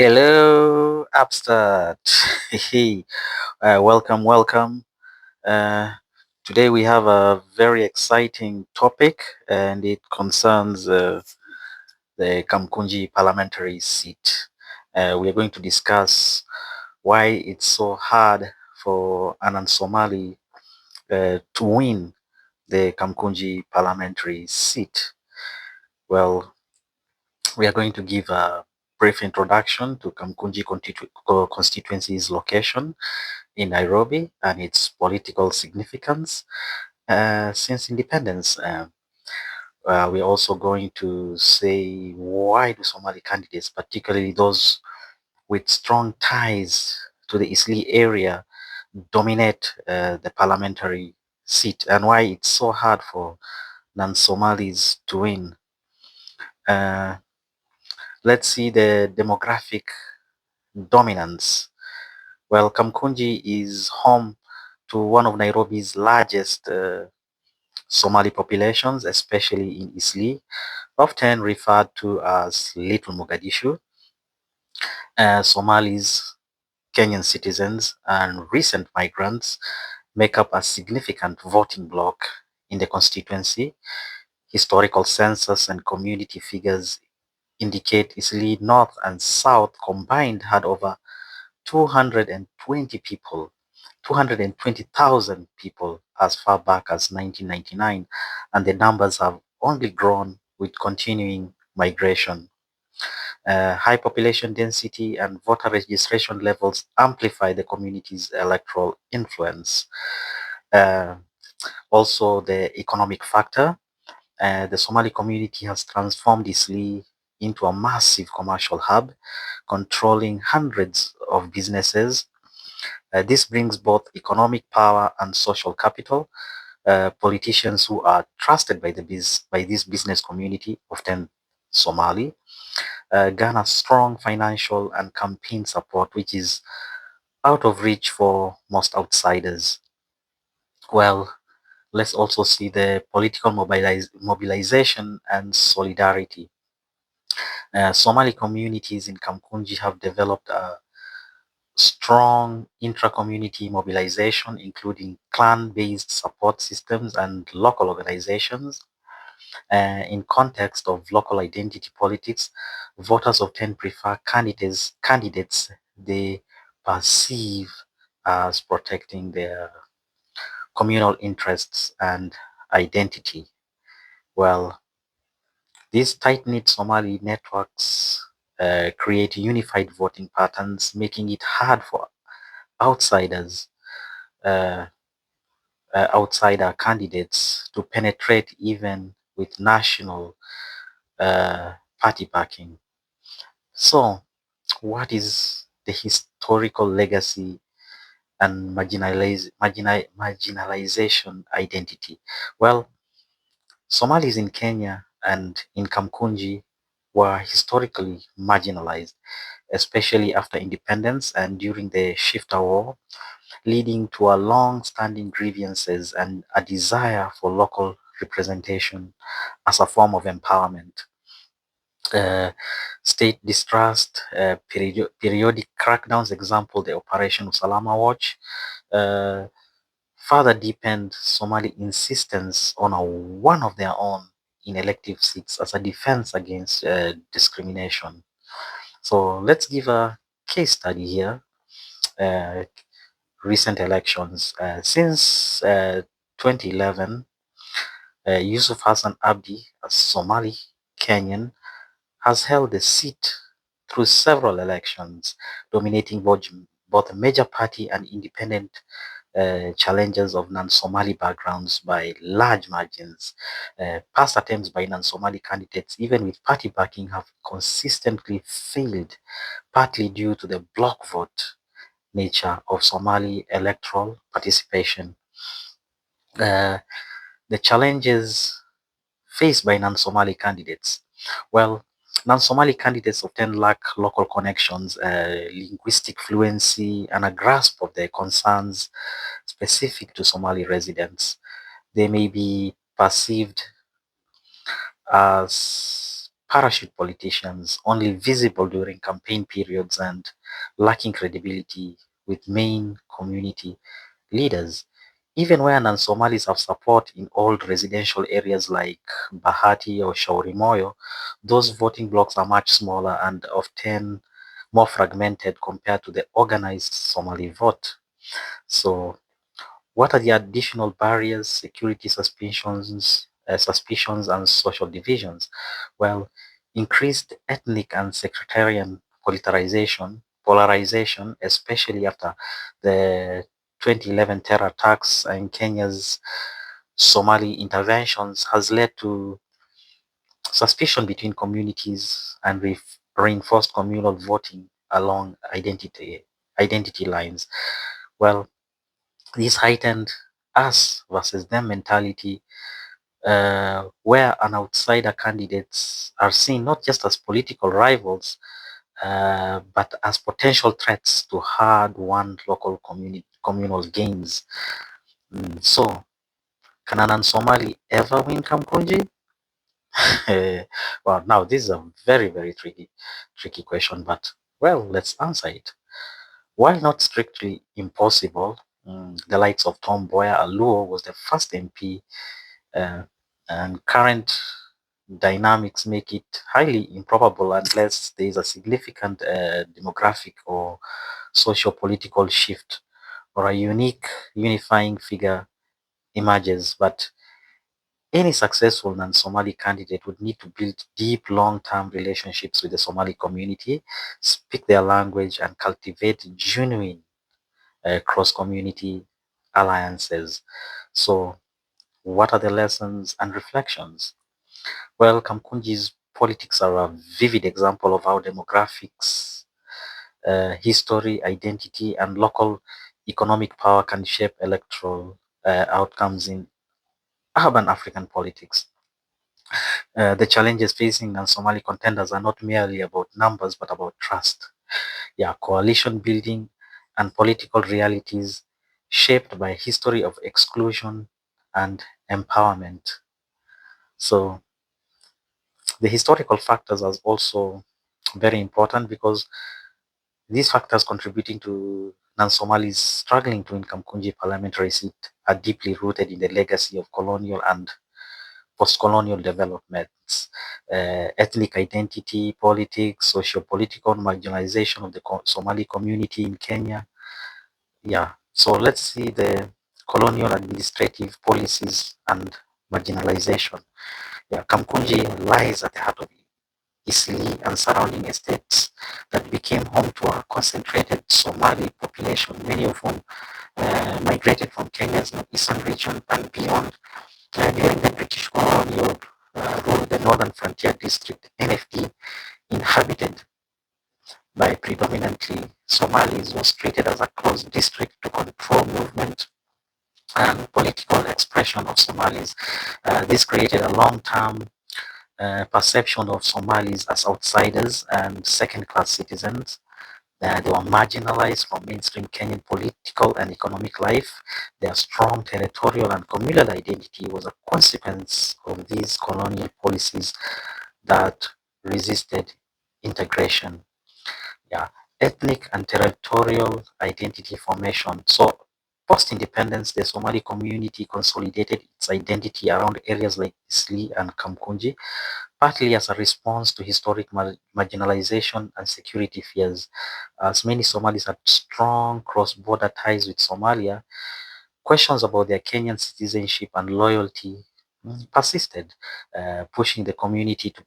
Hello, Upstart. Hey, welcome. Uh, Today we have a very exciting topic, and it concerns the Kamukunji parliamentary seat. We are going to discuss why it's so hard for a non-Somali to win the Kamukunji parliamentary seat. Well, we are going to give a brief introduction to Kamukunji constituency's location in Nairobi and its political significance since independence. We're also going to say why do Somali candidates, particularly those with strong ties to the Eastleigh area, dominate the parliamentary seat, and why it's so hard for non-Somalis to win. Uh, let's see the demographic dominance. Well, Kamkunji is home to one of Nairobi's largest Somali populations, especially in Eastleigh, often referred to as Little Mogadishu. Somalis, Kenyan citizens, and recent migrants make up a significant voting bloc in the constituency. Historical census and community figures indicate Eastleigh North and South combined had over 220 people 220,000 people as far back as 1999, and the numbers have only grown with continuing migration. High population density and voter registration levels amplify the community's electoral influence. Uh, Also, the economic factor. The Somali community has transformed Eastleigh into a massive commercial hub, controlling hundreds of businesses. This brings both economic power and social capital. Politicians who are trusted by by this business community, often Somali, garner strong financial and campaign support, which is out of reach for most outsiders. Well, let's also see the political mobilization and solidarity. Somali communities in Kamkunji have developed a strong intra-community mobilization, including clan-based support systems and local organizations. In context of local identity politics, voters often prefer candidates they perceive as protecting their communal interests and identity. Well, these tight-knit Somali networks create unified voting patterns, making it hard for outsiders uh, outsider candidates to penetrate even with national party backing. So, what is the historical legacy and marginalization identity? Well, Somalis in Kenya and in Kamkunji were historically marginalized, especially after independence and during the Shifta War, leading to a long-standing grievances and a desire for local representation as a form of empowerment. Uh, State distrust, periodic crackdowns, example, the Operation Usalama Watch, uh, further deepened Somali insistence on one of their own in elective seats as a defense against discrimination. So let's give a case study here. Uh, Recent elections. Since 2011, Yusuf Hassan Abdi, a Somali Kenyan, has held the seat through several elections, dominating both major party and independent challengers of non-Somali backgrounds by large margins. Past attempts by non-Somali candidates, even with party backing, have consistently failed, partly due to the block vote nature of Somali electoral participation. Uh, the challenges faced by non-Somali candidates. Well, non-Somali candidates often lack local connections, linguistic fluency, and a grasp of the concerns specific to Somali residents. They may be perceived as parachute politicians only visible during campaign periods and lacking credibility with main community leaders. Even where non-Somalis have support in old residential areas like Bahati or Shauri Moyo, those voting blocks are much smaller and often more fragmented compared to the organized Somali vote. So what are the additional barriers, security suspicions and social divisions? Well, increased ethnic and sectarian polarization, especially after the 2011 terror attacks and Kenya's Somali interventions, has led to suspicion between communities and reinforced communal voting along identity lines. Well, this heightened us versus them mentality, where an outsider candidates are seen not just as political rivals, but as potential threats to hard-won local communal gains. So, can an Somali ever win Kamkunji? Well, now this is a very, very tricky question, but well, let's answer it. While not strictly impossible, the likes of Tom Mboya Aluo was the first MP, uh, and current dynamics make it highly improbable unless there is a significant demographic or socio-political shift or a unique unifying figure emerges. But any successful non-Somali candidate would need to build deep, long-term relationships with the Somali community, speak their language, and cultivate genuine cross-community alliances. So, what are the lessons and reflections? Well, Kamkunji's politics are a vivid example of how demographics, history, identity, and local economic power can shape electoral outcomes in urban African politics. The challenges facing non-Somali contenders are not merely about numbers, but about trust. Yeah, coalition building and political realities shaped by a history of exclusion and empowerment. So the historical factors are also very important because these factors contributing to non-Somalis struggling to income Kunji parliamentary seat are deeply rooted in the legacy of colonial and post-colonial developments, ethnic identity, politics, socio-political marginalization of the Somali community in Kenya. Yeah, so let's see the colonial administrative policies and marginalization. Yeah, Kamkunji lies at the heart of Eastleigh and surrounding estates that became home to a concentrated Somali population, many of whom migrated from Kenya's northeastern region and beyond. During the British colonial rule, the Northern Frontier District, NFD, inhabited by predominantly Somalis, was treated as a closed district to control movement and political expression of Somalis. This created a long-term perception of Somalis as outsiders and second-class citizens. They were marginalized from mainstream Kenyan political and economic life. Their strong territorial and communal identity was a consequence of these colonial policies that resisted integration. Yeah, ethnic and territorial identity formation. So, post-independence, the Somali community consolidated its identity around areas like Isli and Kamkunji, partly as a response to historic marginalization and security fears. As many Somalis had strong cross-border ties with Somalia, questions about their Kenyan citizenship and loyalty persisted, pushing the community to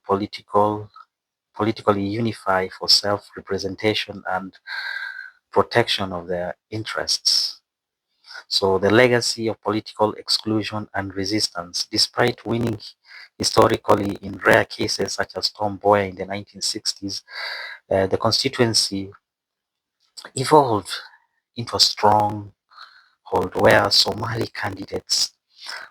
politically unify for self-representation and protection of their interests. So the legacy of political exclusion and resistance, despite winning historically in rare cases such as Tom Mboya in the 1960s, the constituency evolved into a stronghold where Somali candidates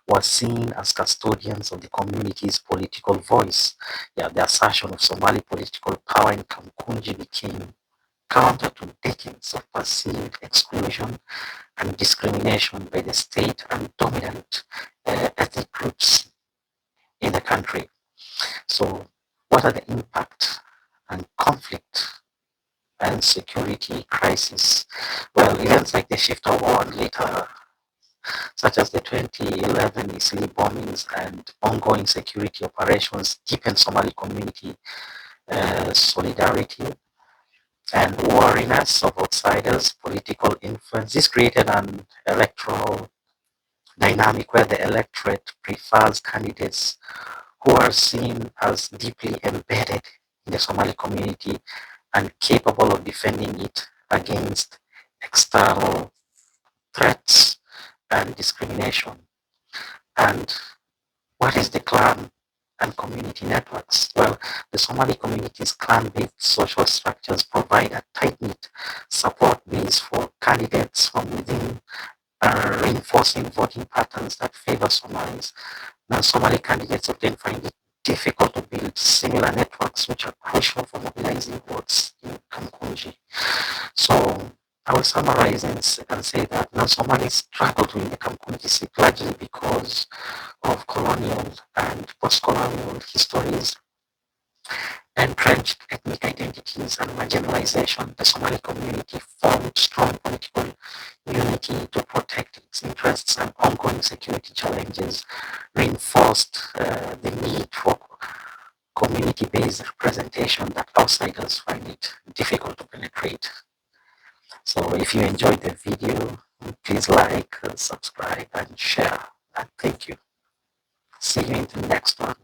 were seen as custodians of the community's political voice. Yeah, the assertion of Somali political power in Kamkunji became counter to decades of perceived exclusion and discrimination by the state and dominant ethnic groups in the country. So What are the impact and conflict and security crisis? Well, events like the shift of war and later, such as the 2011 Eastleigh bombings and ongoing security operations, deepen Somali community solidarity and wariness of outsiders, political influence. This created an electoral dynamic where the electorate prefers candidates who are seen as deeply embedded in the Somali community and capable of defending it against external threats and discrimination. And what is the clan and community networks? Well, the Somali community's clan-based social structures provide a tight-knit support base for candidates from within, reinforcing voting patterns that favor Somalis. Non-Somali candidates often find it difficult to build similar networks, which are crucial for mobilizing votes in Kamukunji. So I will summarize and say that non-Somalis struggle to win the Kamukunji seat largely because of colonial and post-colonial histories, entrenched ethnic identities, and marginalization. The Somali community formed strong political unity to protect its interests, and ongoing security challenges reinforced the need for community-based representation that outsiders find it difficult to penetrate. So if you enjoyed the video, please like, subscribe, and share. And thank you. See you in the next one.